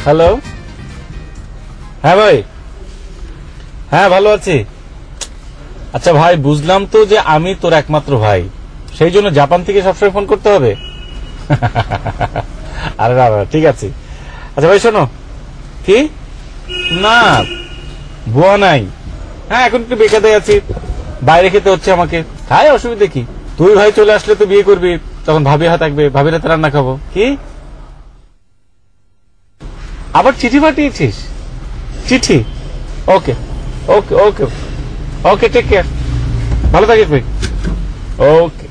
Hello, হ্যাঁ ভাই, হ্যাঁ ভালো আছি। আচ্ছা ভাই, বুঝলাম তো যে আমি তোর একমাত্র ভাই, সেই জন্য জাপান থেকে সবসময় ফোন করতে হবে। আরে না, ঠিক আছে। আচ্ছা ভাই শোনো, কি না বুয়া নাই, হ্যাঁ এখন একটু বেকারে আছি, বাইরে খেতে হচ্ছে আমাকে। খাই, অসুবিধা কি? তুই ভাই চলে আসলে তো বিয়ে করবি, তখন ভাবি হাত থাকবে, ভাবির হাতে রান্না খাবো। কি আবার চিঠি পাঠিয়েছিস? চিঠি? ওকে ওকে ওকে ওকে, টেক কেয়ার, ভালো থাকিস ভাই। ওকে।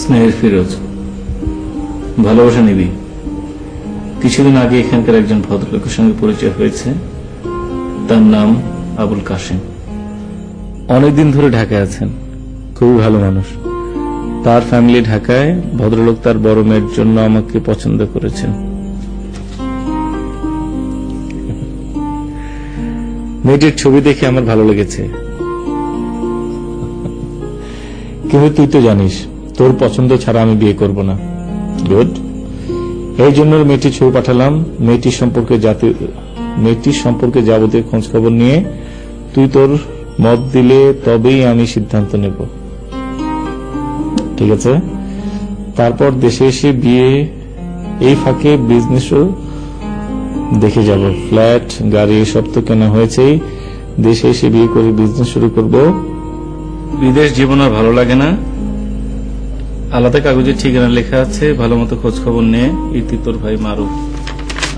স্নেহের ফিরোজ, ভালোবাসা নিবি। কিছুদিন আগে এখানকার একজন ভদ্রলোকের সঙ্গে পরিচয় হয়েছে, তার নাম আবুল কাসেম। অনেকদিন ধরে ঢাকায় আছেন, খুবই ভালো মানুষ। তার ফ্যামিলি ঢাকায়, ভদ্রলোক তার বড় মেয়ের জন্য আমাকে পছন্দ করেছেন। মেয়েটির ছবি দেখে আমার ভালো লেগেছে, কিন্তু তুই তো জানিস তোর পছন্দ ছাড়া আমি বিয়ে করব না। গুড, এই জন্য মেয়েটির ছবি পাঠালাম। মেয়েটির সম্পর্কে যাবতীয় খোঁজ খবর নিয়ে তুই তোর মত দিলে তবেই আমি সিদ্ধান্ত নেব, ঠিক আছে? তারপর দেশে এসে বিয়ে, এই ফাঁকে বিজনেসও দেখে যাব। ফ্ল্যাট, গাড়ি সব তো কেনা হয়েছেই, দেশে এসে বিয়ে করে বিজনেস শুরু করব। বিদেশ জীবন আর ভালো লাগে না। আলাদা কাগজে ঠিকানা লেখা আছে, ভালো মতো খোঁজ খবর নে। ইতি তোর ভাই মারুফ।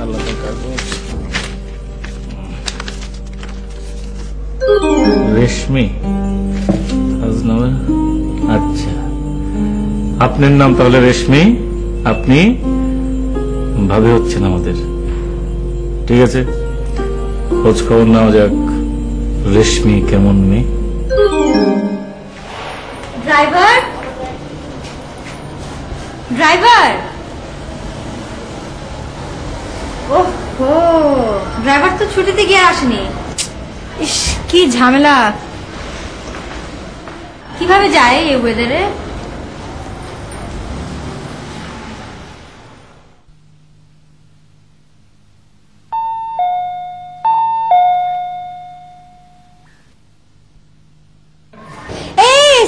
আলাদা কাগজ। রেশমি, আচ্ছা আপনার নাম তাহলে রেশমি, আপনি ভাবে হচ্ছেন আমাদের, ঠিক আছে? খোঁজ খবর নেওয়া যাক, রেশমি কেমন মেয়ে। ড্রাইভার, ড্রাইভার, ওহো, ড্রাইভার তো ছুটিতে গিয়ে আসেনি। ইস, কি ঝামেলা। কিভাবে যায় এই ওয়েদারে?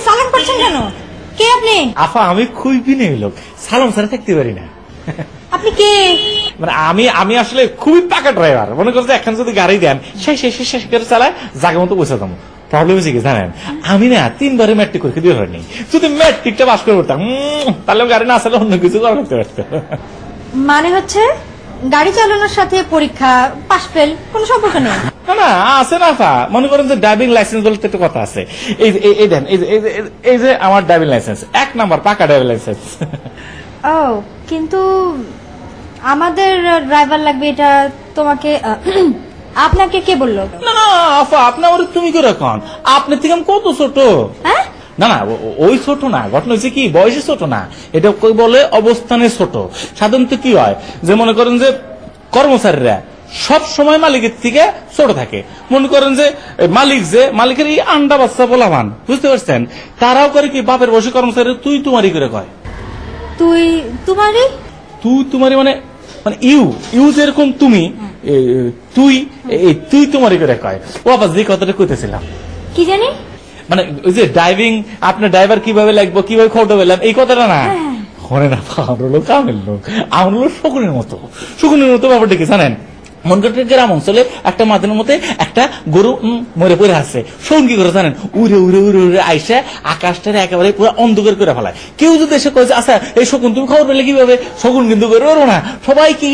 সালাম করছেন কেন? কে আপনি? আফা, আমি খুবই নেই লোক, সালাম ছাড়া থাকতে পারি না। আপনি কে? মানে আমি আসলে খুবই পাকা ড্রাইভার। মনে করছে এখন যদি গাড়ি দেন শেষ করে চালায়, জায়গা মতো বসে যাবো। প্রবলেম হয়েছে কি জানেন, আমি না 3 বারে ম্যাট্রিক পরীক্ষা দিয়ে হয়নি। যদি ম্যাট্রিকটা পাস করে পড়তাম, তাহলে গাড়ি না আসলে অন্য কিছু করতে পারতো। মানে হচ্ছে গাড়ি চালানোর সাথে পরীক্ষা পাস ফেল কোনো সম্পর্ক নেই? না আছে না আফা, মনে করেন যে ড্রাইভিং লাইসেন্স বলতে একটা কথা আছে। এই দেন, এই যে আমার ড্রাইভিং লাইসেন্স, 1 নাম্বার পাকা ড্রাইভিং লাইসেন্স। ও, কিন্তু আমাদের ড্রাইভার লাগবে, এটা তোমাকে আপনাকে কে বললো? না আফা, আপনি আমার তুমি করে রাখন, আপনার থেকে আমি কত ছোট। হ্যাঁ, না ওই ছোট না, ঘটনা হচ্ছে কি বয়সে ছোট না, এটা কই বলে অবস্থানে ছোট। সাধারণত কি হয় যে মনে করেন যে কর্মচারীরা সব সময় মালিকের থেকে ছোট থাকে। মনে করেন যে মালিকের এই আন্ডা বাচ্চা বলামান, বুঝতে পারছেন? তারাও করে কি বাপের বয়সী কর্মচারী তুই তোমারই করে কয়। তুই তোমারই মানে ইউ যেরকম তুমি, তুই তোমারই করে কয়। ও আবার যে কথাটা কইতেছিলাম কি জানি, মানে ওই যে ড্রাইভিং, আপনার ড্রাইভার কিভাবে লাগবো, কিভাবে খোঁটো পেলাম, এই কথাটা না হয় না। আমার লোক শকুনের মতো ব্যাপারটা কি জানেন? মন করে গ্রাম অঞ্চলে একটা মাঝের মধ্যে একটা গরু মরে পড়ে আছে, শোন কি করে জানেন, উড়ে উড়ে উড়ে উড়ে আইসা আকাশটারে একেবারে পুরো অন্ধকার করে ফেলায়। কেউ যদি এসে কয়েছে আচ্ছা এই শকুন তুমি খবর পেলে কিভাবে, শকুন কিন্তু করে ওরো না, সবাই কি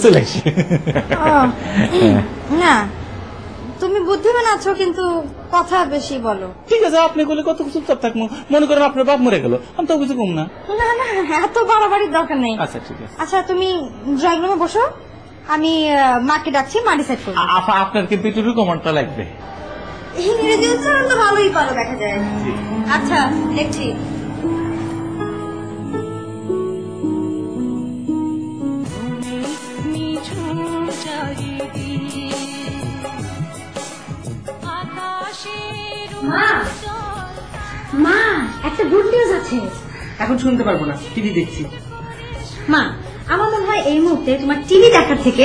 চলে আসে। না তুমি বুদ্ধিমান আছো কিন্তু কথা বেশি বলো। ঠিক আছে আপনি বলে কত চুপচাপ থাকবো, মনে করেন আপনার বাপ মরে গেল, আমি তো কিছু কম না। না না এত বাড়াবাড়ির দরকার নেই। আচ্ছা ঠিক আছে। আচ্ছা তুমি ড্রয়িং রুমে বসো, আমি মাকে ডাকছি, মা ডিসাইড করবে। আপনার কিন্তু একটু রিকমেন্ডটা লাগবে। ইংরেজি উচ্চারণ তো ভালোই পারো দেখা যায়। আচ্ছা দেখছি। মা মা একটা গুড নিউজ আছে। এখন শুনতে পারবো না, টিভি দেখছি। মা আমার মনে হয় এই মুহূর্তে তোমার টিভি দেখার থেকে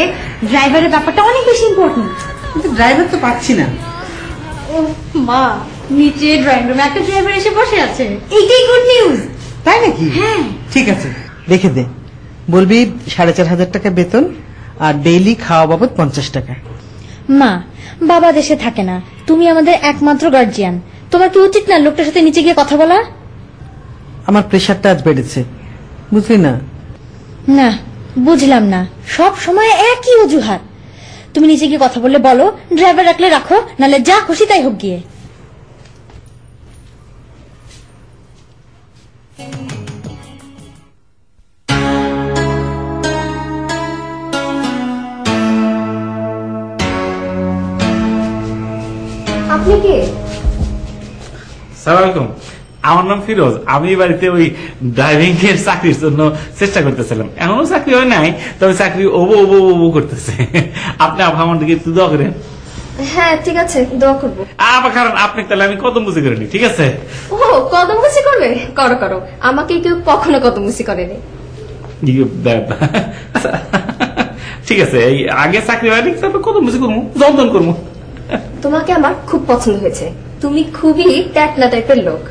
ড্রাইভারের ব্যাপারটা অনেক বেশি ইম্পর্টেন্ট। কিন্তু ড্রাইভার তো পাচ্ছি না। ও মা নিচে ড্রয়িং রুমে একটা ড্রাইভার এসে বসে আছে, এইটাই গুড নিউজ। তাই নাকি? হ্যাঁ ঠিক আছে রেখে দে, বলবি 4,500 টাকা বেতন আর ডেইলি খাওয়া বাবদ 50 টাকা। মা বাবা দেশে থাকে না, তুমি আমাদের একমাত্র গার্জিয়ান, তোমার কি উচিত না লোকটার সাথে নিচে গিয়ে কথা বলা? আমার প্রেশারটা আজ বেড়েছে, বুঝলি না? না বুঝলাম না, সব সময় একই অজুহাত। তুমি নিচে গিয়ে কথা বললে বলো, ড্রাইভার রাখলে রাখো, নাহলে যা খুশি তাই হোক গিয়ে। আপনি কে? সালাম আলাইকুম, আমার নাম ফিরোজ। আমি বাড়িতে ওই ড্রাইভিং এর চাকরির জন্য চেষ্টা করতেছিলাম, এখনো চাকরি হয় নাই, তবে চাকরি ওবো ওবো ওবো করতেছে। আপনি আমার দিকে একটু দোয়া করেন। হ্যাঁ ঠিক আছে, দোয়া করবো। কারণ আপনি তাহলে আমি কদম বুঝি করিনি, ঠিক আছে? ও কদম মুসি করবে? করো করো, আমাকে কেউ কখনো কদম মুসি করেনি। ঠিক আছে, এই আগে চাকরি হয়নি, তারপর কদম বুঝি করবো, যন্ত্রণ করবো। তোমাকে আমার খুব পছন্দ হয়েছে, তুমি খুবই ট্যাটনা টাইপের লোক।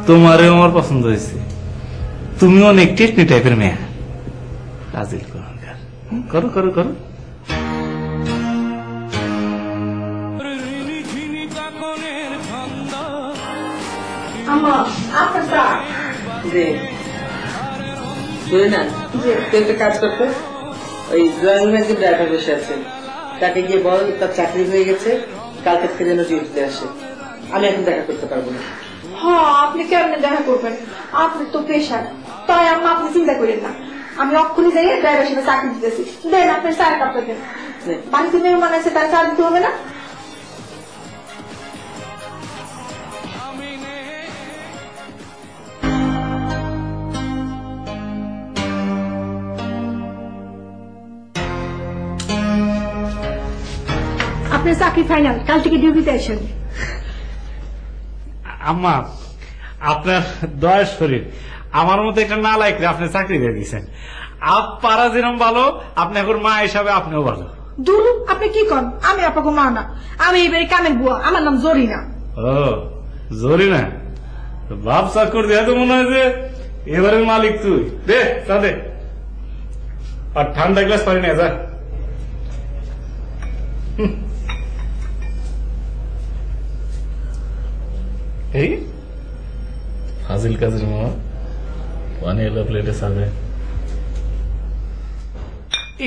তোমারও আমার পছন্দ হয়েছে, তুমি অনেক টেকনি টাইপের মেয়ে। রাজিল করো করো করো। একটা কাজ করতে, ওই ড্রয়িং রুমে যে ড্রাইভার বসে আছে তাকে গিয়ে বল তার চাকরি হয়ে গেছে, কালকে থেকে যেন ডিউটিতে আসে। আমি এখন দেখা করতে পারবো না। হ্যাঁ আপনি কেমনে দেখা করবেন, আপনি তো পেশার। তাই আম্মা আপনি চিন্তা করেন না, আমি অক্ষুনি যাই ড্রাইভার সাথে চাকরি দিতেছি। দেন আপনার চায়ের কাপটা দেন, বাড়িতে মেহমান আছে তার চা দিতে হবে না? আপনার চাকরি ফাইনাল, কাল থেকে ডিউটিতে আসেন। আম্মা আপনার দয়ার শরীর, আমার মতো একটা না লাইকলে আপনি চাকরি দিয়ে দিয়েছেন। আপারা যেরকম ভালো, আপনি এখন মা হিসাবে আপনিও ভালো। দূর আপনি কি করেন, আমি আপনাকে মা না, আমি এবারে কামের বুয়া, আমার নাম জরিনা। ও জরিনা, বাপ চাকর দেয়া তো মনে হয় যে এবারের মালিক তুই। দে চা দে, আর ঠান্ডা গ্লাস পানি নিয়ে যা। এই ফাজিল কাজের মামা পানি এলো প্লেটে সাজে।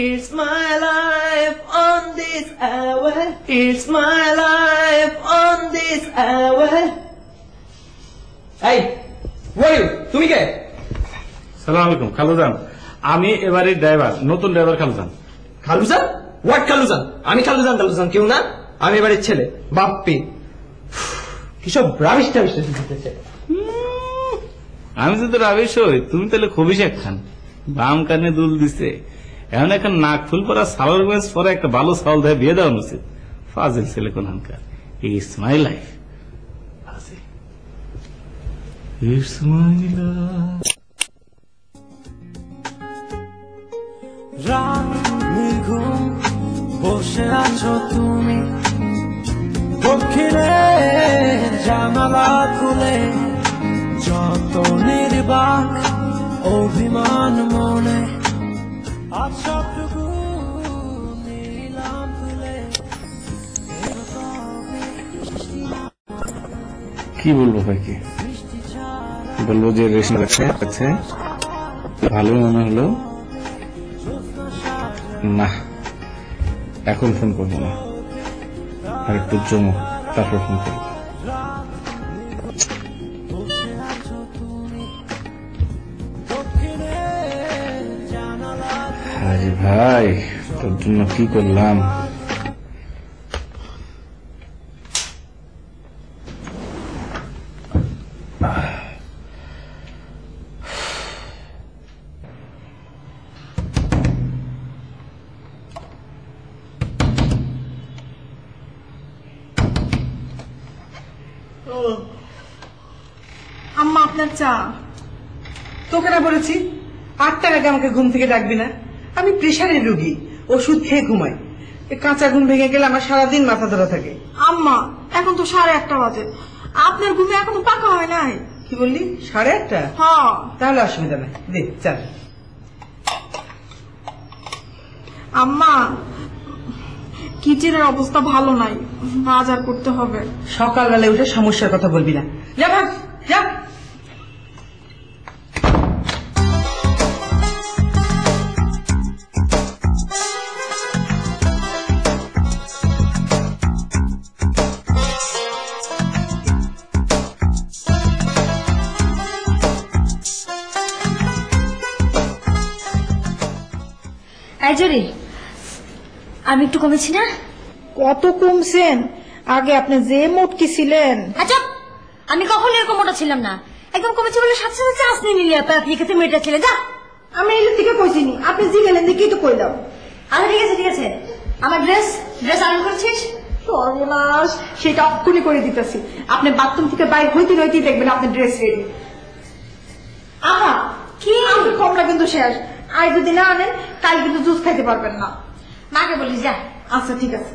It's my life on this hour. It's my life on this hour. Hey, where you? তুমি কে? সালাম আলাইকুম খালুজান, আমি এবারে ড্রাইভার, নতুন ড্রাইভার খালুজান। খালুজান? হোয়াট খালুজান? আমি খালুজান খালুজান কেউ না, আমি এবারে ছেলে বাপ্পি। কিসব রাবিশ টাবিশ দিতেছে। আমি যদি রাবিশ হই, তুমি তাহলে খুবই শেখ খান। বাম কানে দুল দিছে, এমন একটা নাক ফুল পরা সালোয়ার কামিজ পরে একটা ভালো সাল দেয় বিয়ে দেওয়া উচিত। ফাজিল ছেলে কোনখানকার। It's my life. It's my life. রাত নির্ঘুম বসে আছো তুমি, দক্ষিণের জানালা খুলে যত নির্বাক অভিমান মনে আজ সবটুকু নিলাম তুলে। কি বলবো ভাইকে, বলবো যে রেশন আছে ভালো মনে হলো না, এখন ফোন করবো না, আর একটু জমো তারপর ফোন করবো। আরে ভাই, তোর জন্য কি করলাম। আম্মা আপনার চা। তোকে না বলেছি 8টার আগে আমাকে ঘুম থেকে ডাকবি না, আমি প্রেশারের রোগী, ওষুধ খেয়ে ঘুমাই। কাঁচা ঘুম ভেঙে গেলে আমার সারাদিন মাথা ধরা থাকে। আম্মা এখন তো 1:30 বাজে, আপনার ঘুমে এখনো পাকা হয় নাই। কি বললি 1:30? হ্যাঁ তাহলে অসুবিধা নাই, দে চা। আম্মা কিচেনের অবস্থা ভালো নাই, বাজার করতে হবে। সকালবেলা উঠে সমস্যার কথা বলবি না, যা ভাগ যা। জরি আমি একটু কমেছি না? কত কমছেন? আগে আপনি যে মোটকি ছিলেন। আচ্ছা আমি কখনো এরকম মোটা ছিলাম না, একদম কমেছি বলে সাথে সাথে চাষ নিয়ে নিলি আপনি কাছে মেয়েটা ছিল। যা, আমি এর থেকে কইছিনি, আপনি জিগেলেন দেখি তো কইলাম। আচ্ছা ঠিক আছে, আমার ড্রেস আয়রন করেছিস? সর্বনাশ, সেটা অক্ষুনি করে দিতেছি। আপনি বাথরুম থেকে বাইরে হইতে হইতেই দেখবেন আপনার ড্রেস রেডি। আহা কি কমলা কিন্তু শেষ, আর যদি না আনেন কাল কিন্তু জুস খাইতে পারবেন না। মাকে বলিস যা। আচ্ছা ঠিক আছে।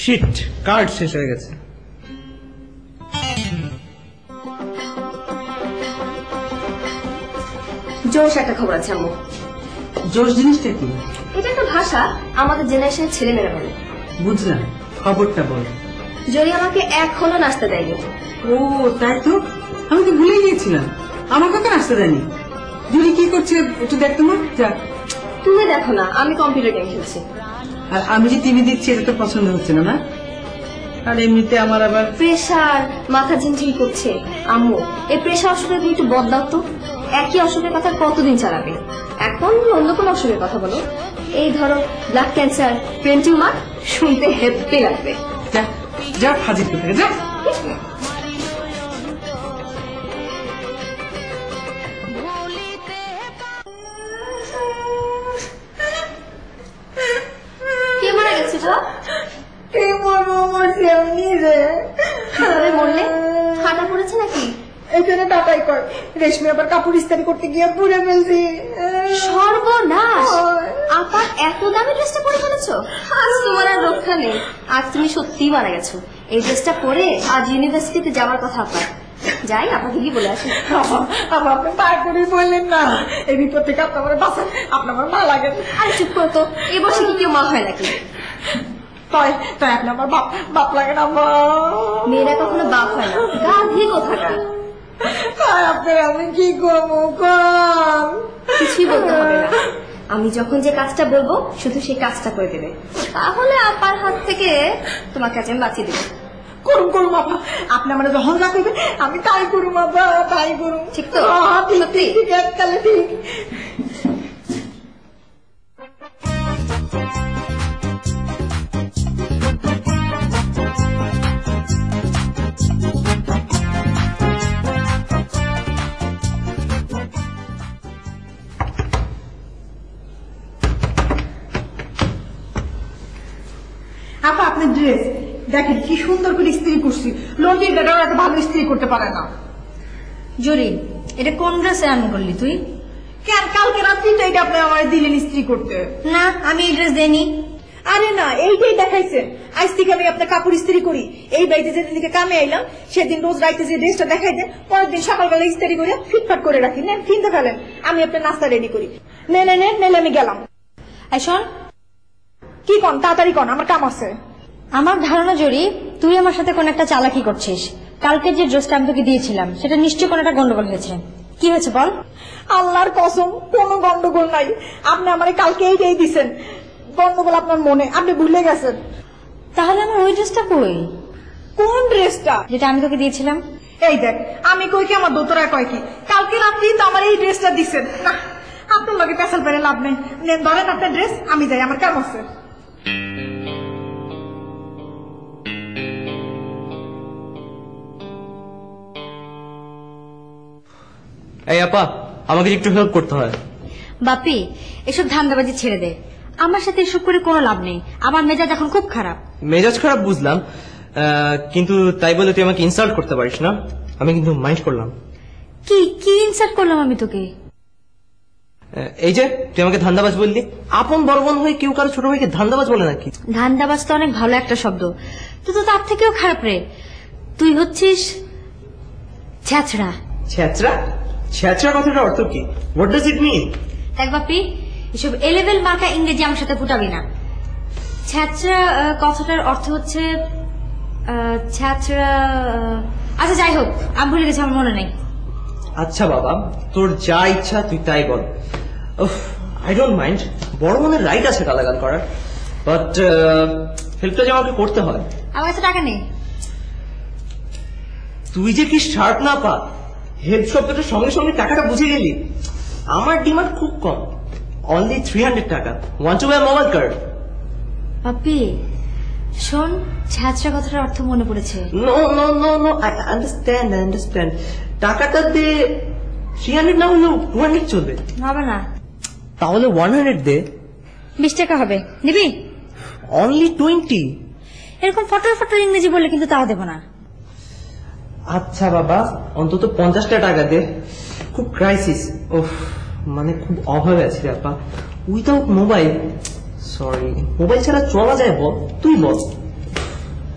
শিট, কার্ড শেষ হয়ে গেছে। জোশ একটা খবর আছে আম্মু। জোশ জিনিসটা কি? এটা একটা ভাষা আমাদের জেনারেশনের ছেলেমেয়েরা বলে। বুঝলাম, খবরটা বল। জরি আমাকে এখনো নাস্তা দেয়নি। ও তাই তো, আমি তো ভুলে গিয়েছিলাম, আমাকে তো নাস্তা দেয়নি। জুলি কি করছে একটু দেখ তো মা, যা। তুমি দেখো না, আমি কম্পিউটার গেম খেলছি। আর আমি যে টিভি দিচ্ছি এটা তো পছন্দ হচ্ছে না। না আর এমনিতে আমার আবার প্রেশার, মাথা ঝিমঝিম করছে। আম্মু এই প্রেশার অসুখের তুমি একটু বদলাও তো। একই অসুখের কথা কতদিন চালাবে? এখন অন্য কোনো অসুখের কথা বলো। এই ধরো ব্লাড ক্যান্সার, ব্রেন টিউমার, শুনতে হেব্বি লাগবে। যা যা হাজির করতে যা। কে মারা গেছে তো? কিভাবে মরলে? ঠান্ডা পড়েছে নাকি? এখানে টাটাই কর, রেশমি আবার কাপড় ইস্তারি করতে গিয়ে পুড়ে ফেলছি। সর্বনাশ! আপা এত দামি ড্রেসটা পরে ফেলেছো? আজ তোমার আর রক্ষা নেই, আজ তুমি সত্যিই মারা গেছো। এই ড্রেসটা পরে আজ ইউনিভার্সিটিতে যাওয়ার কথা আপনার। যাই, আপনাকে কি বলে আসি। আপনি পার করে বললেন না, এই বিপদ থেকে আপনি আমার বাঁচান, আপনার আমার মা লাগে। আর চুপ করো তো, এ বয়সে কি কেউ মা হয় নাকি? তাই তাই আপনি আমার বাপ লাগে না। মেয়েরা কখনো বাপ হয় না, গাধি কোথাকার। তাই আপনার আমি কি করবো? কিছুই বলতে হবে না, আমি যখন যে কাজটা বলবো শুধু সেই কাজটা করে দেবে, তাহলে আপার হাত থেকে তোমাকে আজ আমি বাঁচিয়ে দেবো। করুন করুন আপা, আপনি আমার যখন যা করবেন আমি তাই করুন আপা, তাই করুন। ঠিক তো? সত্যি ঠিক এককালে ঠিক। দেখেন কি সুন্দর করে ইস্ত্রি করছি, লন্ড্রির বেটাও এত ভালো ইস্ত্রি করতে পারে না। জরি, এটা কোন ড্রেসে রান্না করলি তুই? কেন কালকে রাত্রি তো এটা আপনি আমার দিলেন ইস্ত্রি করতে? না, আমি এই ড্রেস দেইনি। আরে না, এইটাই দেখাইছেন। আজ থেকে আমি আপনার কাপড় ইস্ত্রি করি। এই বাড়িতে যেদিন থেকে কামে আইলাম সেদিন রোজ রাইতে যে ড্রেসটা দেখাই দেন, পরের দিন সকালবেলা ইস্ত্রি করে ফিটফাট করে রাখি। নেন কিনতে ফেলেন, আমি আপনার নাস্তা রেডি করি। নেন আমি গেলাম। এই শোন, কি কন, তাড়াতাড়ি কন, আমার কাম আছে। আমার ধারণা জরি, তুই আমার সাথে কোন একটা চালাকি করছিস। কালকে যে ড্রেসটা আমি তোকে দিয়েছিলাম সেটা নিশ্চয়ই কোনো একটা গন্ডগোল হয়েছে। কি হয়েছে বল? আল্লাহর কসম কোনো গন্ডগোল নাই। আপনি আমারে কালকে এইটাই দিছেন। গন্ডগোল আপনার মনে, আপনি ভুলে গেছেন। তাহলে আমার ওই ড্রেসটা কই? কোন ড্রেসটা? যেটা আমি তোকে দিয়েছিলাম। এই দেখ, আমি কই কি, আমার দোতরা কয় কি, কালকে রাত্রি তো আমার এই ড্রেসটা দিছেন। না, আপনার লগে পেছাল পেরে লাভ নেই। নেন ধরেন আপনার ড্রেস, আমি যাই, আমার কাম আছে। এই আপা, আমাকে একটু হেল্প করতে হয়। বাপি, এসব ধান্দাবাজি ছেড়ে দে। আমার সাথে এসব করে কোনো লাভ নেই। আমার মেজাজ এখন খুব খারাপ। মেজাজ খারাপ বুঝলাম, কিন্তু তাই বলে তুই আমাকে ইনসাল্ট করতে পারিস না। আমি কিন্তু মাইন্ড করলাম। কি কি ইনসাল্ট করলাম আমি তোকে? এই যে তুই আমাকে ধান্দাবাজ বললি, আপন বড় বোন হয়ে কেউ কারো ছোট ভাইকে ধান্দাবাজ বলে নাকি? ধান্দাবাজ তো অনেক ভালো একটা শব্দ, তুই তো তার থেকেও খারাপ রে। তুই হচ্ছিস ছ্যাচড়া। ছ্যাচড়া? ছ্যাচড়া কথাটার অর্থ কি? হোয়াট ডাজ ইট মিন? দেখ বাপি, এসব এলেভেল মার্কা ইংরেজি আমার সাথে ফুটাবি না। ছ্যাচড়া কথাটার অর্থ হচ্ছে ছ্যাচড়া। আচ্ছা যাই হোক, আমি ভুলে গেছি, আমার মনে নেই। আচ্ছা বাবা, তোর যা ইচ্ছা তুই তাই বল। আই ডোন্ট মাইন্ড, বড় বোনের রাইট আছে গালাগাল করার, বাট হেল্পটা যে আমাকে করতে হয়। আমার কাছে টাকা নেই। তুই যে কি শার্প না পা, হেল্প শব্দটার সঙ্গে সঙ্গে টাকাটা বুঝে গেলি। আমার ডিমান্ড খুব কম, অনলি 300 টাকা। Want to buy mobile card? Bapi শোন, ছ্যাচড়া কথাটার অর্থ মনে পড়েছে। No no no no, I understand. টাকাটা দে। 300 না হলেও 200 চলবে। হবে না। তাহলে 100 দে। 20 টাকা হবে, নিবি? অনলি 20। এরকম ফটর ফটর ইংরেজি বললে কিন্তু তাও দেবো না। আচ্ছা বাবা, অন্তত 50টা টাকা দে। খুব ক্রাইসিস, ওহ মানে খুব অভাবে আছি আপা। উইদাউট মোবাইল, সরি, মোবাইল ছাড়া চলা যায় বল? তুই বল।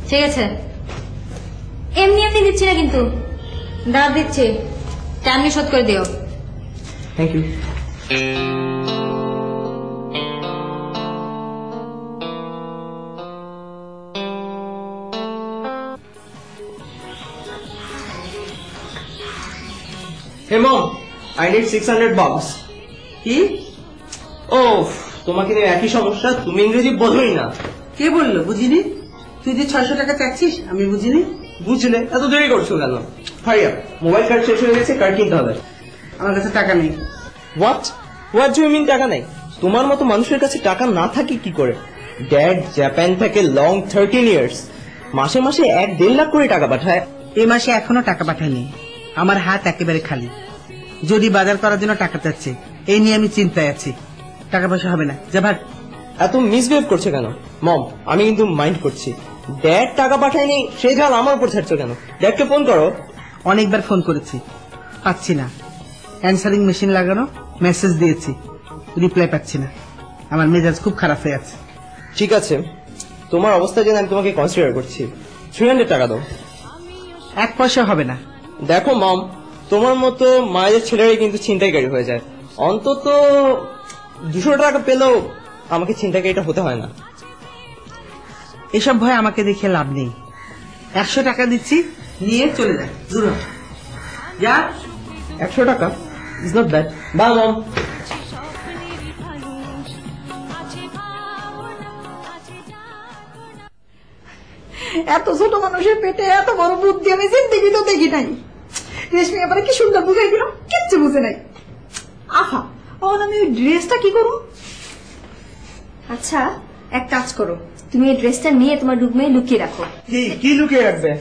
ঠিক আছে, এমনি এমনি দিচ্ছি না কিন্তু, দাঁড় দিচ্ছি, টাইমে শোধ করে দিও। Thank you. Hey mom, I need 600 bucks. কি? ও, তোমাকে নিয়ে একই সমস্যা, তুমি ইংরেজি বোঝোই না। কে বললো বুঝিনি? তুই যে 600 টাকা চাচ্ছিস আমি বুঝিনি। বুঝলে এত দেরি করছো কেন? হারিয়া, মোবাইল কার্ড শেষ হয়ে গেছে, কার্ড কিনতে হবে। আমার কাছে টাকা নেই। হোয়াট ডু ইউ মিন টাকা নেই? তোমার মতো মানুষের কাছে টাকা না থাকে কি করে? ড্যাড জাপান থেকে লং 13 ইয়ার্স, মাসে মাসে 1-1.5 লাখ করে টাকা পাঠায়। এই মাসে এখনো টাকা পাঠায়নি। আমার হাত একেবারে খালি। যদি বাজার করার জন্য টাকা চাচ্ছে, এই নিয়ে আমি চিন্তায় আছি। টাকা পয়সা হবে না, যা ভাগ। এত মিসবিহেভ করছে কেন? মম, আমি কিন্তু মাইন্ড করছি। ড্যাড টাকা পাঠায়নি, সেই জাল আমার উপর ছাড়ছো কেন? ড্যাডকে ফোন করো। অনেকবার ফোন করেছি, পাচ্ছি না। অ্যান্সারিং মেশিন লাগানো, মেসেজ দিয়েছি, রিপ্লাই পাচ্ছি না। আমার মেজাজ খুব খারাপ হয়ে আছে। ঠিক আছে, তোমার অবস্থা জেনে আমি তোমাকে কনসিডার করছি। 300 টাকা দাও। 1 পয়সা হবে না। দেখো মম, তোমার মতো মায়ের ছেলেরাই কিন্তু ছিনতাইকারী হয়ে যায়। অন্তত 200 টাকা পেলেও আমাকে ছিনতাইকারীটা হতে হয় না। এসব ভয় আমাকে দেখে লাভ নেই। 100 টাকা দিচ্ছি, নিয়ে চলে যা, দূর হ। যা। 100 টাকা ইজ নট ব্যাড। বাই মম। এত ছোট মানুষের পেটে এত বড় বুদ্ধি আমি জিন্দেগি তো দেখি নাই। রেশমি আবার কি সুন্দর বুঝাই দিল, কিচ্ছু বুঝে নাই। আহা, এখন আমি ওই ড্রেসটা কি করবো? আচ্ছা, এক কাজ করো, তুমি এই ড্রেসটা নিয়ে তোমার রুমে লুকিয়ে রাখো। কি লুকিয়ে রাখবে?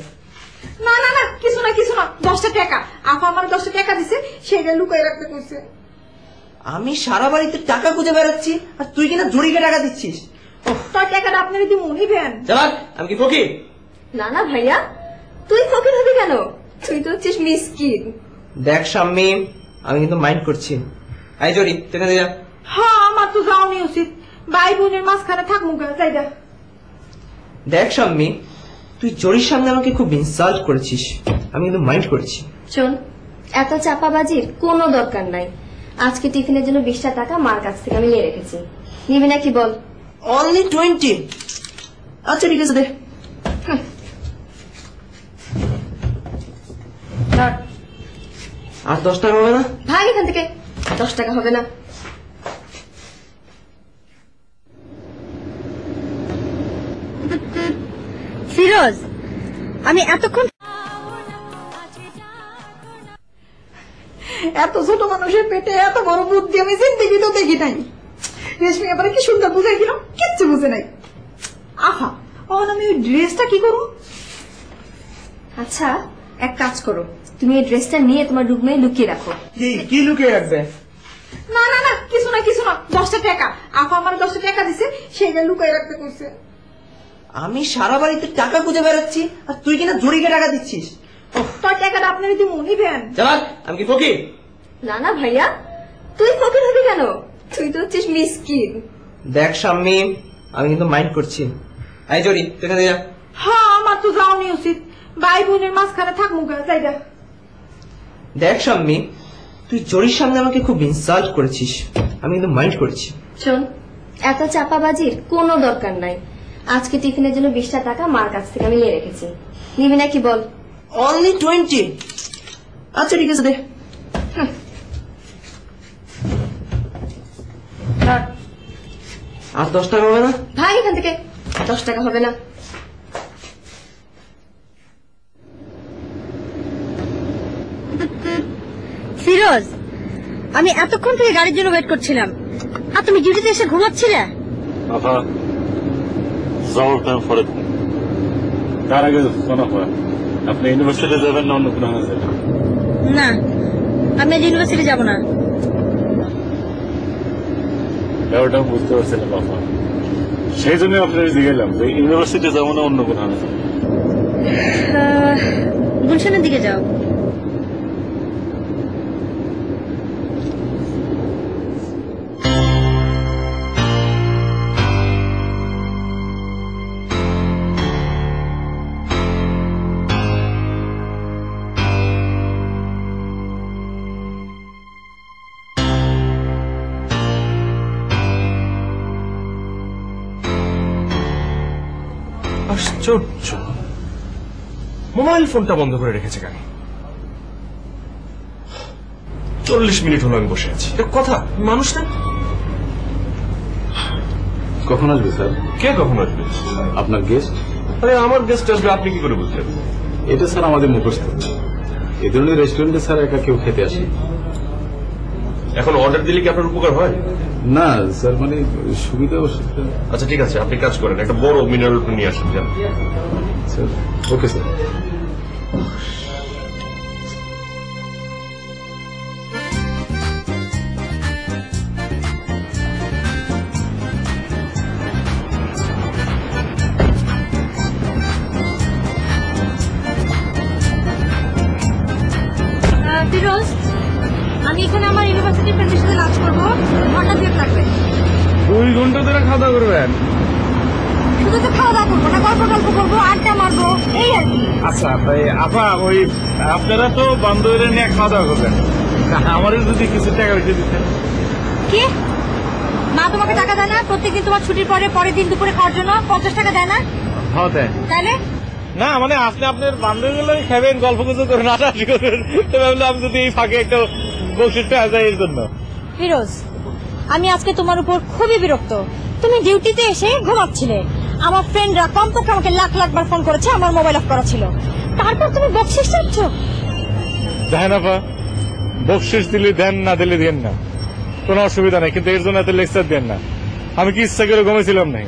না না না, কিছু না কিছু না, 10টা টাকা। আপা আমার 10টা টাকা দিছে, সেটা লুকিয়ে রাখতে কইছে। আমি সারা বাড়িতে টাকা খুঁজে বেড়াচ্ছি, আর তুই কিনা জড়িকে টাকা দিচ্ছিস। তোর টাকাটা আপনারা দিব নিবেন? চালাক, আমি কি ফকির? না না ভাইয়া, তুই ফকির হবি কেন? তুই তো হচ্ছিস মিসকিন। দেখ শাম্মী, আমি কিন্তু মাইন্ড করছি। আই জরি তুই এখান থেকে যা। হ্যাঁ, আমার তো যাওয়ানি উচিত। ভাই বোনের মাঝখানে থাক মুখে যাই যা। দেখ শাম্মী, তুই জরির সামনে আমাকে খুব ইনসাল্ট করেছিস, আমি কিন্তু মাইন্ড করছি। শোন, এত চাপাবাজির কোনো দরকার নাই। আজকে টিফিনের জন্য 20টা টাকা মার কাছ থেকে আমি নিয়ে রেখেছি, নিবি নাকি বল? অনলি 20? আচ্ছা ঠিক আছে দে। আর 10 টাকা হবে না? ভাগ এখান থেকে। 10 টাকা হবে না। ফিরোজ, আমি এতক্ষণ এত ছোট মানুষের পেটে এত বড় বুদ্ধি আমি জিন্দেগি তো দেখি নাই। রেশমি এবারে কি সুন্দর বুঝাই দিল, কিচ্ছু বুঝে নাই। আহা, এখন আমি ওই ড্রেসটা কি করবো? আচ্ছা এক কাজ করো, তুমি এই ড্রেসটা নিয়ে তোমার রুমে লুকিয়ে রাখো। কি লুকিয়ে রাখবে? না না না, কিছু না কিছু না, 10টা টাকা আপা আমার 10টা টাকা দিছে, সেইটা লুকাই রাখতে কইছে। আমি সারা বাড়িতে টাকা খুঁজে বেড়াচ্ছি আর তুই কিনা জরিকে টাকা দিচ্ছিস। তোর টাকাটা আপনার যদি মনে দেন। চালাক, আমি কি ফকির? না না ভাইয়া, তুই ফকির হবি কেন? তুই তো হচ্ছিস মিসকিন। দেখ শাম্মী, আমি কিন্তু মাইন্ড করছি। আই জরি তুই এখান থেকে যা। হ্যাঁ, আমার তো যাওয়ানি উচিত। ভাই বোনের মাঝখানে থাক মুখে যাই যা। দেখ শাম্মী, তুই জরির সামনে আমাকে খুব ইনসাল্ট করেছিস, আমি কিন্তু মাইন্ড করছি। শোন, এত চাপাবাজির কোনো দরকার নাই। আজকে টিফিনের জন্য 20টা টাকা মার কাছ থেকে আমি নিয়ে রেখেছি, নিবি নাকি বল? অনলি 20? আচ্ছা ঠিক আছে দে। আর 10 টাকা হবে না? ভাগ এখান থেকে। 10 টাকা হবে না। ফিরোজ, আমি এতক্ষণ থেকে গাড়ির জন্য ওয়েট করছিলাম, আর তুমি ডিউটিতে এসে ঘুমাচ্ছিলে। আফা জরুর টাইম ফরে তার আগে শোনা হয়, আপনি ইউনিভার্সিটি যাবেন না অন্য কোনো যাবেন? না, আমি আজ ইউনিভার্সিটি যাব না। ওটা বুঝতে পারছিলাম আফা, সেই জন্য আপনার জিজ্ঞাসলাম যে ইউনিভার্সিটি যাবো না অন্য কোনো যাবেন? গুলশানের দিকে যাও। আশ্চর্য, মোবাইল ফোনটা বন্ধ করে রেখেছে কেন? 40 মিনিট হলো আমি বসে আছি, কথা মানুষ না। কখন আসবে স্যার? কে কখন আসবে? আপনার গেস্ট। আরে আমার গেস্ট আসবে আপনি কি করে বুঝলেন? এটা স্যার আমাদের মুখস্থ। এই ধরনের রেস্টুরেন্টে স্যার একা কেউ খেতে আসে। এখন অর্ডার দিলে কি আপনার উপকার হয়? না স্যার, মানে সুবিধা অসুবিধা। আচ্ছা ঠিক আছে, আপনি কাজ করেন, একটা বড় মিনারেল নিয়ে আসেন। Sir okay sir. ফিরোজ, আমি এখানে আমার ইউনিভার্সিটি ফ্রেন্ডের সাথে লাঞ্চ করবো, ঘন্টা 2 লাগবে। 2 ঘন্টা ধরে খাওয়া দাওয়া করবেন? শুধু তো খাওয়া দাওয়া করবো না, গল্প করবো, আড্ডা মারবো, এই আর কি। আচ্ছা আপা, ওই আপনারা তো বান্ধবীরা নিয়ে খাওয়া দাওয়া করবেন, আমারও যদি কিছু টাকা বেশি দিতেন। কি মা তোমাকে টাকা দেয় না? প্রত্যেকদিন তোমার ছুটির পরের দিন দুপুরে খাওয়ার জন্য 50 টাকা দেয় না? হ্যাঁ দেয়। তাহলে না মানে আপনি আপনার বান্ধবীগুলো খাবেন, গল্প গুজব করেন, হাসাহাসি করেন, তো ভাবলাম আমি যদি এই ফাঁকে একটু বকশিস পেয়ে যায় এর জন্য। ফিরোজ, আমি আজকে তোমার উপর খুবই বিরক্ত। তুমি ডিউটিতে এসে ঘুমাচ্ছিলে, আমার ফ্রেন্ডরা কমপক্ষে আমাকে লাখ বার ফোন করেছে, আমার মোবাইল অফ করা ছিল, তারপর তুমি বকশিস চাচ্ছ? দেখেন আপা, বকশিস দিলে দেন, না দিলে দেন না, কোনো অসুবিধা নেই, কিন্তু এর জন্য এত লেকচার দেন না। আমি কি ইচ্ছা করে ঘুমাইছিলাম নাই,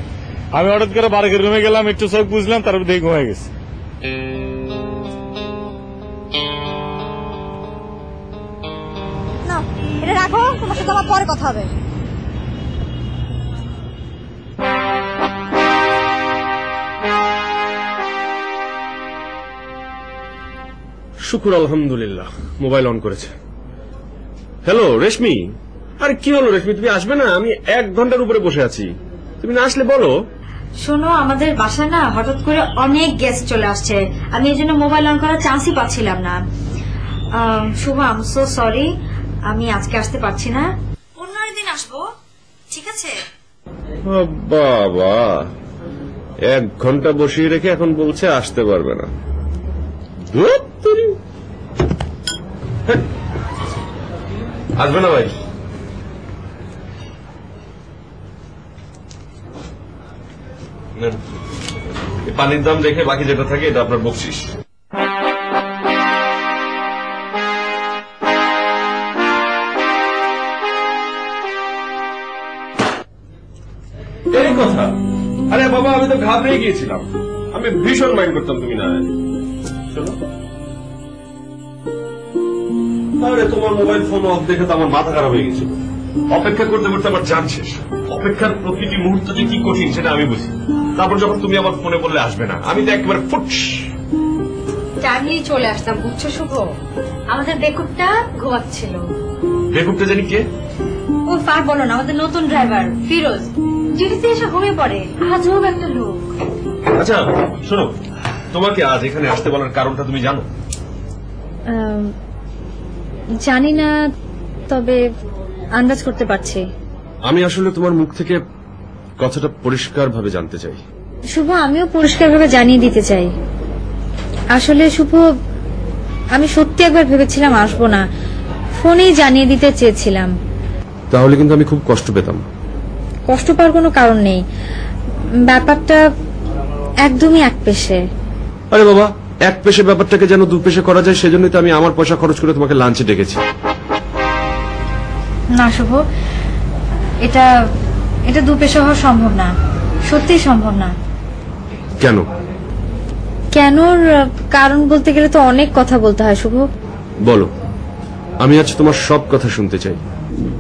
আমি হঠাৎ করে বারেকের রুমে গেলাম, একটু চোখ বুঝলাম, তারপর দেখে ঘুমাই গেছি। না, এটা রাখো, তোমার সাথে আমার পরে কথা হবে। শুকুর আলহামদুলিল্লাহ, মোবাইল অন করেছে। হ্যালো রেশমি, আরে কি হলো রেশমি, তুমি আসবে না? আমি 1 ঘন্টার উপরে বসে আছি, তুমি না আসলে বলো। শোনো, আমাদের বাসায় না হঠাৎ করে অনেক গেস্ট চলে আসছে, আমি এই জন্য মোবাইল অন করার চান্সই পাচ্ছিলাম না। শুভ, আই এম সো সরি, আমি আজকে আসতে পারছি না, অন্য দিন আসবো, ঠিক আছে? বাবা, 1 ঘন্টা বসিয়ে রেখে এখন বলছে আসতে পারবে না। আসবে না ভাই? পানির দাম দেখে বাকি যেটা থাকে এটা আপনার বকশিস। এই কথা? আরে বাবা, আমি তো ঘাবড়ে গিয়েছিলাম, আমি ভীষণ মাইন্ড করতাম তুমি না। শোনো, আরে তোমার মোবাইল ফোন অফ দেখে তো আমার মাথা খারাপ হয়ে গেছিল। অপেক্ষা করতে করতে আমার জান শেষ। অপেক্ষার প্রতিটি মুহূর্ত যে কি কঠিন সেটা আমি বুঝি। তারপর যখন তুমি আমার ফোনে বললে আসবে না, আমি তো একেবারে ফুটস টাইমলি চলে আসতাম, বুঝছো শুভ? আমাদের বেকুবটা ঘুমাচ্ছিল। বেকুবটা জানি কে? ও ফার বলো না, আমাদের নতুন ড্রাইভার ফিরোজ ডিউটিতে এসে ঘুমিয়ে পড়ে, আজব একটা লোক। আচ্ছা শোনো, তোমাকে আজ এখানে আসতে বলার কারণটা তুমি জানো? জানি না, তবে আন্দাজ করতে পারছি। আমি আসলে তোমার মুখ থেকে কথাটা পরিষ্কার ভাবে জানতে চাই। শুভ, আমিও পরিষ্কারভাবে জানিয়ে দিতে চাই। আসলে শুভ, আমি সত্যি একবার ভেবেছিলাম আসবো না, ফোনেই জানিয়ে দিতে চেয়েছিলাম। তাহলে কিন্তু আমি খুব কষ্ট পেতাম। কষ্ট পাওয়ার কোনো কারণ নেই, ব্যাপারটা একদমই এক পেশে। আরে বাবা, 1 পেশে ব্যাপারটাকে যেন 2 পেশে করা যায়, সেজন্যই তো আমি আমার পয়সা খরচ করে তোমাকে লাঞ্চে ডেকেছি। না শুভ, এটা 2 পেশা হওয়া সম্ভব না, সত্যিই সম্ভব না। কেন? কেনর কারণ বলতে গেলে তো অনেক কথা বলতে হয় শুভ। বলো, আমি আজ তোমার সব কথা শুনতে চাই।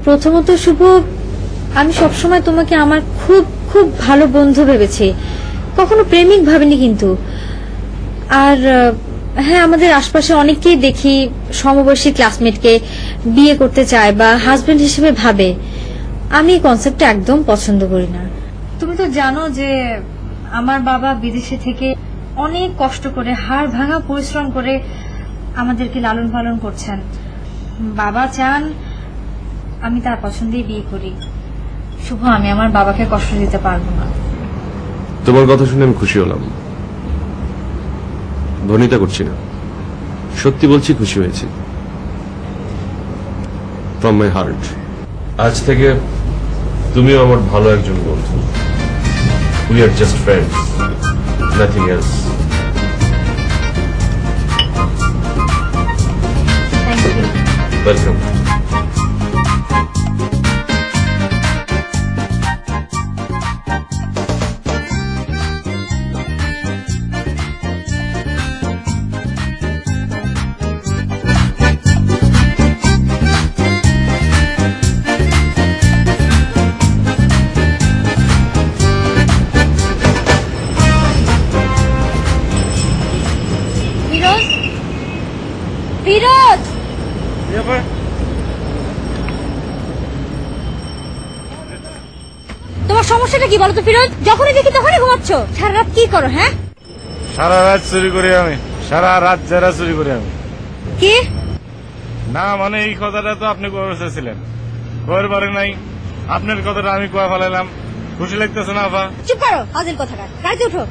প্রথমত শুভ, আমি সবসময় তোমাকে আমার খুব খুব ভালো বন্ধু ভেবেছি, কখনো প্রেমিক ভাবিনি কিন্তু। আর হ্যাঁ, আমাদের আশপাশে অনেককেই দেখি সমবয়সী ক্লাসমেটকে বিয়ে করতে চায় বা হাজবেন্ড হিসেবে ভাবে। আমি এই কনসেপ্টটা একদম পছন্দ করি না। তুমি তো জানো যে আমার বাবা বিদেশে থেকে অনেক কষ্ট করে হাড় ভাঙা পরিশ্রম করে আমাদেরকে লালন পালন করছেন। বাবা চান আমি তার পছন্দেই বিয়ে করি। শুভ, আমি আমার বাবাকে কষ্ট দিতে পারবো না। তোমার কথা শুনে আমি খুশি হলাম, ভনিতা করছি না, সত্যি বলছি, খুশি হয়েছি ফ্রম মাই হার্ট। আজ থেকে তুমিও আমার ভালো একজন বন্ধু। We are just friends, nothing else. Thank you. Welcome. Firoz, তোমার সমস্যাটা কি বলো তো ফিরোজ? যখনই দেখি তখনই ঘুমাচ্ছ, সারা রাত কি করো? হ্যাঁ, সারা রাত চুরি করি আমি, সারা রাত যারা চুরি করি আমি। কি না মানে এই কথাটা তো আপনি কবে চেয়েছিলেন, কয়ের বারে নাই, আপনার কথাটা আমি কয়ে ফেলাইলাম, খুশি লাগতেছে না আপা? চুপ করো, ফাজিল কথাকার, গাড়িতে উঠো।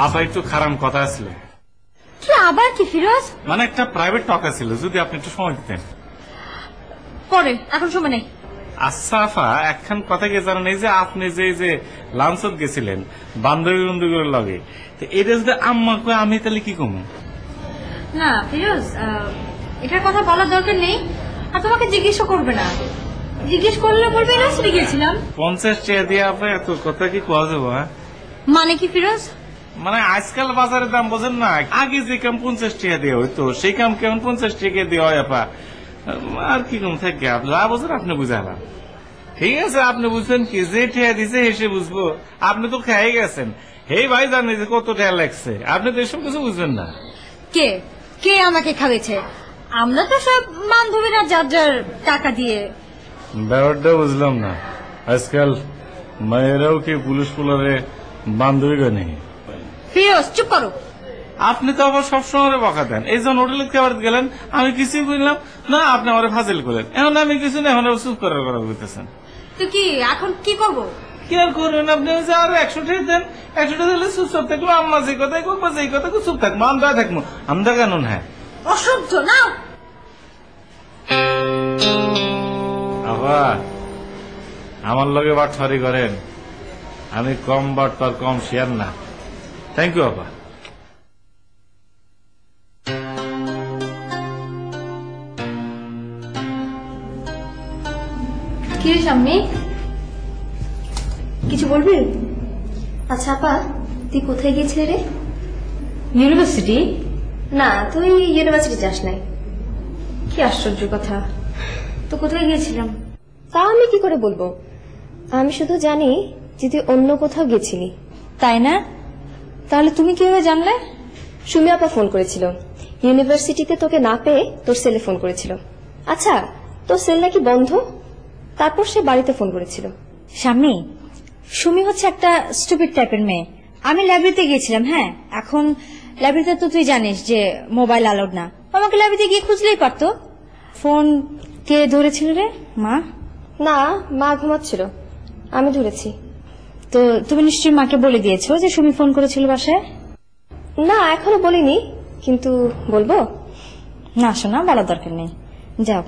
আপা একটু খারাপ কথা ছিল। কি আবার কি ফিরোজ? মানে একটা প্রাইভেট টক ছিল, যদি আপনি একটু সময় দিতেন। পরে, এখন সময় নেই। আচ্ছা আফা, একখান কথা কি জানেন, এই যে আপনি যে লাঞ্চত গেছিলেন বান্ধবী বন্ধুগুলোর লগে, এটা যদি আম্মা কয় আমি তাহলে কি কমু? না ফিরোজ, এটার কথা বলার দরকার নেই, আর তোমাকে জিজ্ঞেসও করবে না। জিজ্ঞেস করলে বলবে ইউনিভার্সিটি গেছিলাম। 50 টাকা দিয়ে আপনি এত কথা কি কোয়া যাবো? হ্যাঁ, মানে কি ফিরোজ? মানে আজকাল বাজারের দাম বোঝেন না, আগে যে কাম 50 টাকা দিয়ে হইতো সেই কাম কেমন 50 টাকা দিয়ে হয় আপা। আর কি কম থাকে, যা বোঝেন আপনি বুঝালাম। ঠিক আছে, আপনি বুঝছেন কি, যে ঠেয়া দিছে হেসে বুঝবো। আপনি তো খেয়ে গেছেন, হে ভাই জানি যে কত ঠেয়া লাগছে, আপনি তো এসব কিছু বুঝবেন না। কে কে আমাকে খাওয়াইছে? আমরা তো সব বান্ধবীরা যার যার টাকা দিয়ে। ব্যাপারটা বুঝলাম না, আজকাল মেয়েরাও কি পুলিশ পুলারে বান্ধবী নেই? ফিরোজ চুপ করো। আপনি তো আবার সবসময় বকা দেন। এই যখন হোটেলে খাবার গেলেন আমি কিছুই বুঝলাম না, আপনি আমার ফাজিল করলেন। এখন আমি কিছু না, এখন চুপ করার কথা বলতেছেন। তো কি এখন কি করবো? কি আর করবেন আপনি? আর 100 টাকা দেন, 100 টাকা দিলে চুপ থাকবো। আম্মা যে কথাই করবো, যে কথা চুপ থাকবো, আমরা থাকবো। আমরা কেন হ্যাঁ অসহ্য না। আবার আমার লগে বাটফারি করেন, আমি কম বাটফার কম শেয়ার না। থ্যাংক ইউ আপা। কি রে সাম্মি, কিছু বলবি? আচ্ছা আপা, তুই কোথায় গিয়েছিলি রে? ইউনিভার্সিটি? না, তুই ইউনিভার্সিটি যাস নাই। কি আশ্চর্য কথা, তো কোথায় গিয়েছিলাম? তা আমি কি করে বলবো? আমি শুধু জানি যে তুই অন্য কোথাও গেছিলি। তাই না? তাহলে তুমি কিভাবে জানলে? সুমি আপা ফোন করেছিল, ইউনিভার্সিটিতে তোকে না পেয়ে তোর সেলে ফোন করেছিল। আচ্ছা, তোর সেল নাকি বন্ধ, তারপর সে বাড়িতে ফোন করেছিল। স্বামী, সুমি হচ্ছে একটা স্টুপিড টাইপের মেয়ে। আমি লাইব্রেরিতে গিয়েছিলাম, হ্যাঁ, এখন লাইব্রেরিতে তো তুই জানিস যে মোবাইল অ্যালাউড না। আমাকে লাইব্রেরিতে গিয়ে খুঁজলেই পারতো। ফোন কে ধরেছিল রে? মা? না, মা ঘুমাচ্ছিল, আমি ধরেছি। তো তুমি নিশ্চয়ই মাকে বলে দিয়েছো যে সুমি ফোন করেছিল বাসায়? না, এখনো বলিনি, কিন্তু বলবো। না শোনা, বলার দরকার নেই, যাও।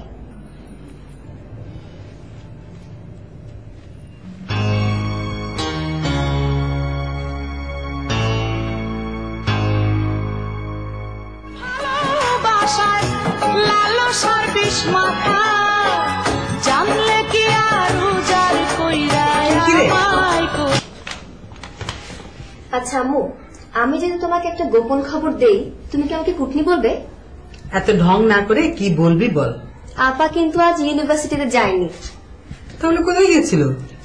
আচ্ছা আম্মু, আমি যদি তোমাকে একটা গোপন খবর দেই, তুমি কি আমাকে কুটনি বলবে? এত ঢং না করে কি বলবি বল। আপা কিন্তু আজ ইউনিভার্সিটিতে যায়নি। তাহলে কোথায় গিয়েছিল?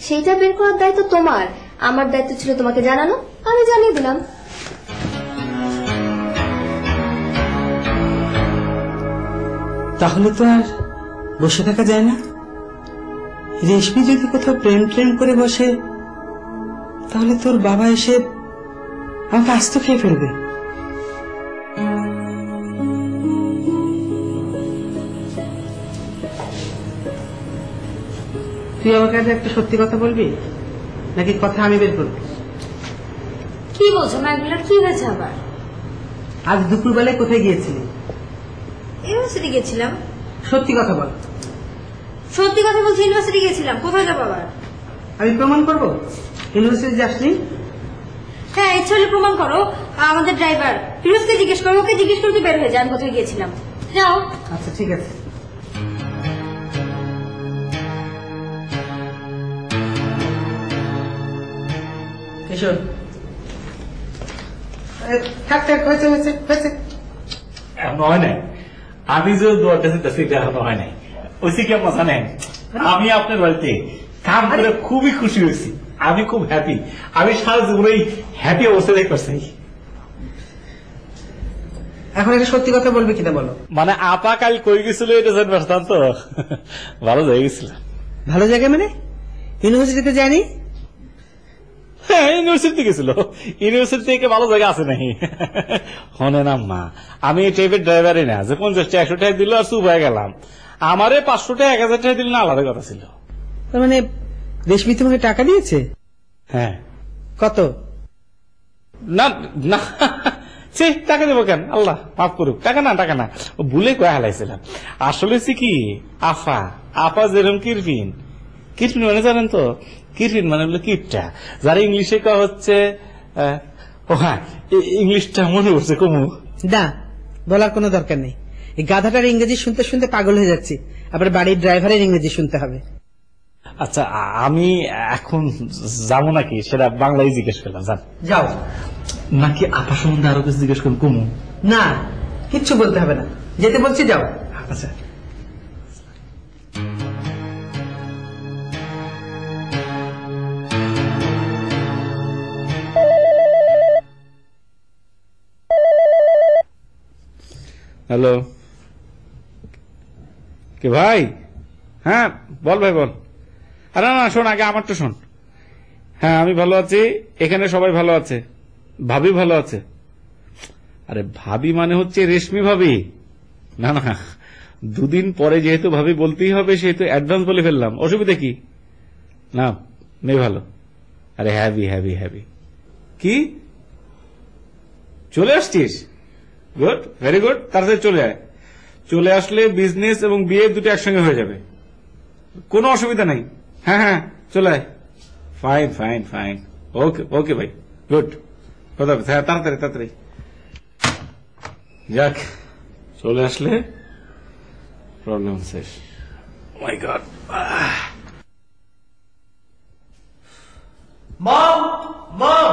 সেইটা বের করার দায়িত্ব তোমার, আমার দায়িত্ব ছিল তোমাকে জানানো, আমি জানিয়ে দিলাম। তাহলে তো আর বসে থাকা যায় না। রেশমি যদি কোথাও প্রেম করে বসে, তাহলে তোর বাবা এসে আমাকে আস্ত খেয়ে ফেলবে। তুই আমার কাছে একটা সত্যি কথা বলবি, নাকি কথা আমি বের করবো? কি বলছো ম্যাগুলার, কি হয়েছে আবার? আজ দুপুরবেলায় কোথায় গিয়েছিলি? ইউনিভার্সিটি গেছিলাম। সত্যি কথা বল। সত্যি কথা বলছি, ইউনিভার্সিটি গেছিলাম। কোথায় যাবো আবার? আমি প্রমাণ করবো ইউনিভার্সিটি যাসনি। হ্যাঁ, ইচ্ছা হলে প্রমাণ করো। আমাদের ড্রাইভার ফিরোজকে জিজ্ঞেস করো, ওকে জিজ্ঞেস করতে বের হয়ে যান কোথায় গিয়েছিলাম। যাও। আচ্ছা ঠিক আছে। কিশোর, থাক থাক, হয়েছে হয়েছে হয়েছে। এখনো হয় নাই। আমি যে দোয়াটা দিতেছি এটা এখনো হয় নাই। ওইসি কে মজা নেন, আমি আপনার বাড়িতে কাম করে খুবই খুশি হয়েছি। আমি খুব হ্যাপি। আমি সারা জীবন এই হ্যাপি অবস্থা দেখতে চাই। এখন একটা সত্যি কথা বলবে কিনা বলো। মানে আপা কাল কই গেছিল এটা জানবাম তো। ভালো জায়গায় গেছিল। ভালো জায়গায় মানে? ইউনিভার্সিটিতে যায়নি? হ্যাঁ, ইউনিভার্সিটি গেছিল। ইউনিভার্সিটি থেকে ভালো জায়গা আছে নাকি? হনে না মা, আমি এই টাইপের ড্রাইভারই না যে 50 টাকা 100 টাকা দিল আর চুপ হয়ে গেলাম। আমারে 500 টাকা 1000 টাকা দিল না, আলাদা কথা ছিল। তার মানে রেশমি তোমাকে টাকা দিয়েছে? হ্যাঁ। কত? না না সে টাকা দেবো কেন, আল্লাহ মাফ করুক, টাকা না ও ভুলে কয়ে হালাইছিলাম। আসলে হচ্ছে কি আপা যেরকম কিরপিন মানে জানেন তো, কিরপিন মানে হলো কিপটা, যারা ইংলিশে কয়া হচ্ছে ও হ্যাঁ ইংলিশটা মনে পড়ছে কমু না, বলার কোনো দরকার নেই। এই গাধাটার ইংরেজি শুনতে শুনতে পাগল হয়ে যাচ্ছি, আবার বাড়ির ড্রাইভারের ইংরেজি শুনতে হবে। আচ্ছা আমি এখন যাবো নাকি সেটা বাংলায় জিজ্ঞেস করলাম, জান যাও। নাকি আপা সম্বন্ধে আরো কিছু জিজ্ঞেস করুন কমু? না, কিচ্ছু বলতে হবে না, যেতে বলছি যাও। আচ্ছা হ্যালো, কে ভাই? হ্যাঁ বল ভাই বল। আরে না শোন, আগে আমারটা শোন। হ্যাঁ আমি ভালো আছি, এখানে সবাই ভালো আছে, ভাবি ভালো আছে। আরে ভাবি মানে হচ্ছে রেশমি ভাবি। না না, দুদিন পরে যেহেতু ভাবি বলতেই হবে সেহেতু অ্যাডভান্স বলে ফেললাম, অসুবিধা কি? না মেয়ে ভালো। আরে হ্যাভি হ্যাভি হ্যাভি। কি চলে আসছিস? গুড, ভেরি গুড, তাড়াতাড়ি চলে আয়। চলে আসলে বিজনেস এবং বিয়ে দুটো একসঙ্গে হয়ে যাবে, কোনো অসুবিধা নেই। হ্যাঁ হ্যাঁ চলে আয়। ফাইন ফাইন ফাইন, ওকে ওকে ভাই, গুড, কথা হবে। হ্যাঁ তাড়াতাড়ি তাড়াতাড়ি যাক, চলে আসলে প্রবলেম শেষ। মাই গড। মম মম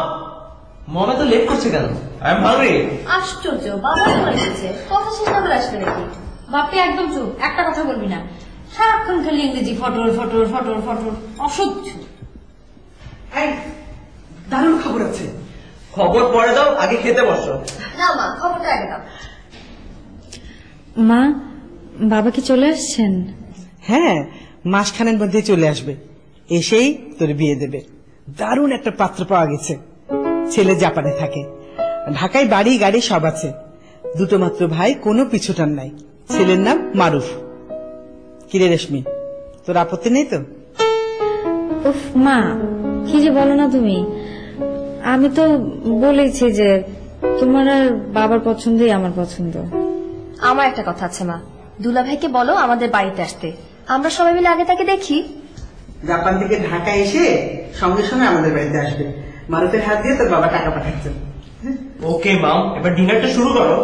মম এত লেট করছে কেন? I am hungry. আশ্চর্য, বাবা চলে এসেছে, কথা শেষ না করে আসবে নাকি? বাপি একদম চুপ, একটা কথা বলবি না, সারাক্ষণ খালি ইংরেজি ফটর ফটর ফটর ফটর, অসহ্য। দারুণ খবর আছে। খবর পরে দাও, আগে খেতে বসো। না মা, খবরটা আগে দাও। মা, বাবা কি চলে আসছেন? হ্যাঁ, মাসখানের মধ্যে চলে আসবে, এসেই তোর বিয়ে দেবে। দারুণ একটা পাত্র পাওয়া গেছে, ছেলে জাপানে থাকে, ঢাকায় বাড়ি গাড়ি সব আছে, দুটো মাত্র ভাই, কোনো পিছুটান নাই। ছেলের নাম মারুফ। কিরে রেশমি, তোর আপত্তি নেই তো? উফ মা, কি যে বলো না তুমি। আমি তো বলেছি যে তোমার আর বাবার পছন্দই আমার পছন্দ। আমার একটা কথা আছে মা, দুলা ভাইকে বলো আমাদের বাড়িতে আসতে, আমরা সবাই মিলে আগে তাকে দেখি। জাপান থেকে ঢাকা এসে সঙ্গে সঙ্গে আমাদের বাড়িতে আসবে। মারুফের হাত দিয়ে তোর বাবা টাকা পাঠাচ্ছেন। ওকে মাম, এবার ডিনারটা শুরু করো।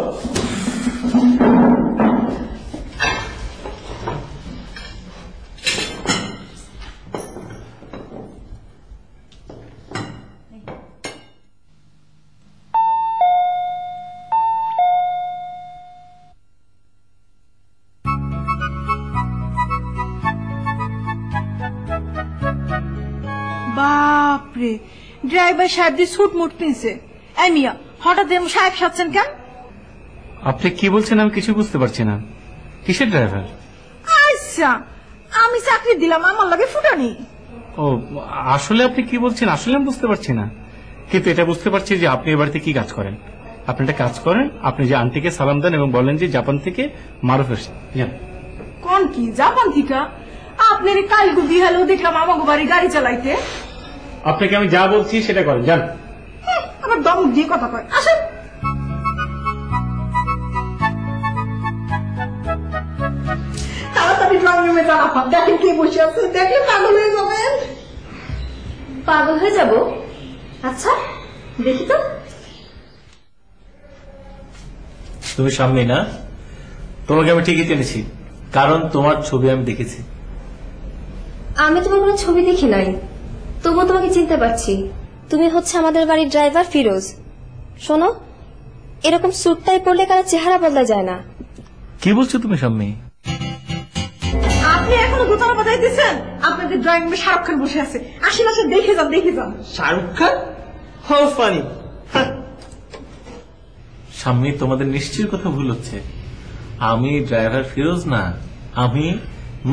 বাপরে, ড্রাইভার সাহেব দিয়ে সুট মুট কিনছে। এই মিয়া, হঠাৎ এমন সাহেব সাজছেন কেন? আপনি কি বলছেন আমি কিছু বুঝতে পারছি না। কিসের ড্রাইভার? আচ্ছা, আমি চাকরি দিলাম, আমার লাগে ফুটানি। ও আসলে আপনি কি বলছেন আসলে আমি বুঝতে পারছি না, কিন্তু এটা বুঝতে পারছি যে আপনি এ বাড়িতে কি কাজ করেন। আপনি একটা কাজ করেন, আপনি যে আন্টিকে সালাম দেন এবং বলেন যে জাপান থেকে মারুফ এসেছে। কোন কি জাপান থেকে? আপনার কালগু বিহালেও দেখলাম আমাকে বাড়ি গাড়ি চালাইতে। আপনাকে আমি যা বলছি সেটা করেন, যান। আমার দম দিয়ে কথা কয়, আসেন। তাড়াতাড়ি ড্রয়িং রুমে যান, দেখেন কে বসে আছে, দেখলে পাগল হয়ে যাবেন। পাগল হয়ে যাব? আচ্ছা দেখি তো। তুমি সামনে না, তোমাকে আমি ঠিকই চিনেছি, কারণ তোমার ছবি আমি দেখেছি। আমি তোমার কোনো ছবি দেখি নাই, তবুও তোমাকে চিনতে পারছি। তুমি হচ্ছে আমাদের বাড়ির ড্রাইভার ফিরোজ। শোনো, এরকম স্যুটটাই পরলে কারো চেহারা বদলা যায় না। কি বলছো তুমি সামনে? আপনি এখনো দোতলা বাজাই দিচ্ছেন? আপনাদের ড্রয়িং রুমে শাহরুখ খান বসে আছে, আসেন আসেন দেখে যান দেখে যান। শাহরুখ খান? How funny. সামনে তোমাদের নিশ্চয়ই কথা ভুল হচ্ছে। আমি ড্রাইভার ফিরোজ না, আমি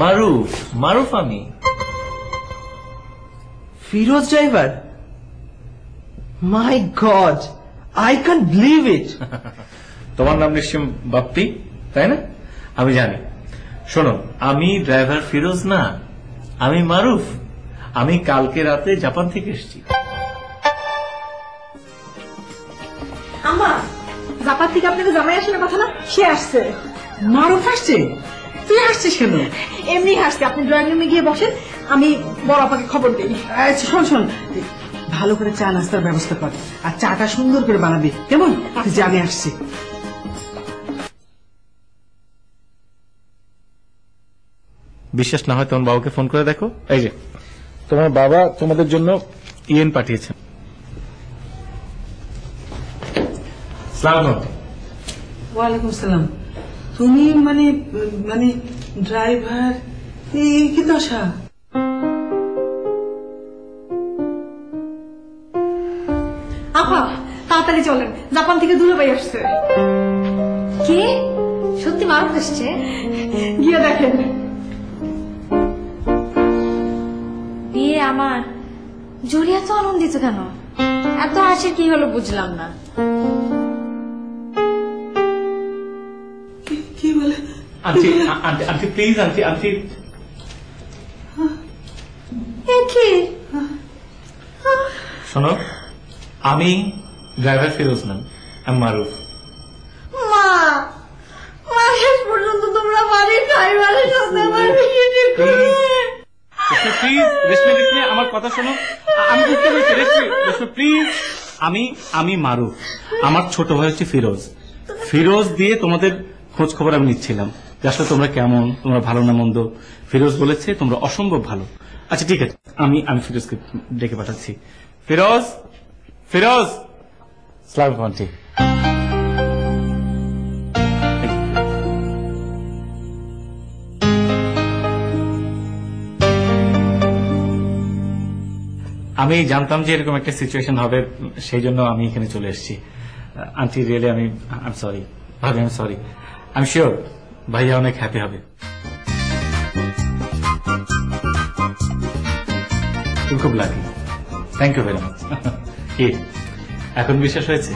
মারুফ। মারুফ আমি। Firoz driver? My god, I can't believe it. তোমার নাম নিশ্চয় বাপ্পি, তাই না? আমি জানি। শোনো, আমি ড্রাইভার ফিরোজ না, আমি মারুফ। আমি কালকে রাতে জাপান থেকে এসেছি। জাপান থেকে আপনাকে জামাই আসার কথা না, সে আসছে। মারুফ আসছে? তুই আসছিস কেন? এমনি আসছে। আপনি ড্রয়িং রুমে গিয়ে বসেন, আমি বড় আপাকে খবর দিই। আচ্ছা শোন শোন, ভালো করে চা নাস্তার ব্যবস্থা কর, আর চাটা সুন্দর করে বানাবি, কেমন? যে আমি আসছি। বিশ্বাস না হয় তোমার বাবাকে ফোন করে দেখো। এই যে তোমার বাবা তোমাদের জন্য ইএন পাঠিয়েছেন। ওয়ালাইকুম সালাম। তুমি মানে মানে ড্রাইভার, এই কি দশা? আপা তাড়াতাড়ি চলেন, জাপান থেকে দুলাভাই আসছে। কে? সত্যি মারুফ এসছে? গিয়ে দেখেন। বিয়ে আমার। জুলিয়া তো আনন্দিত কেন? এত হাসির কি হলো বুঝলাম না। কি বলে? Aunty aunty aunty please, aunty aunty কি? শোনো, আমি ড্রাইভার ফিরোজ নাম, আমি মারুফ। মা, মা শেষ পর্যন্ত তোমরা বাড়ির ড্রাইভারের সাথে আমার বিয়ে ঠিক করলে। প্লিজ রেশমি, রেশমি আমার কথা শোনো। আমি বুঝতে পেরেছি রেশমি, রেশমি প্লিজ। আমি মারুফ, আমার ছোট ভাই হচ্ছে ফিরোজ। ফিরোজ দিয়ে তোমাদের খোঁজ খবর আমি নিচ্ছিলাম যে আসলে তোমরা কেমন, তোমরা ভালো না মন্দ। ফিরোজ বলেছে তোমরা অসম্ভব ভালো। আচ্ছা ঠিক আছে, আমি ফিরোজকে ডেকে পাঠাচ্ছি। ফিরোজ, ফিরোজ। সালাম আন্টি। আমি জানতাম যে এরকম একটা সিচুয়েশন হবে, সেই জন্য আমি এখানে চলে এসেছি। আন্টি রিয়েলি আমি সরি ভাবি, আমি সরি। আমি শিওর ভাইয়া অনেক হ্যাপি হবে। তুমি খুব lucky. Thank you very much. কি এখন বিশ্বাস হয়েছে?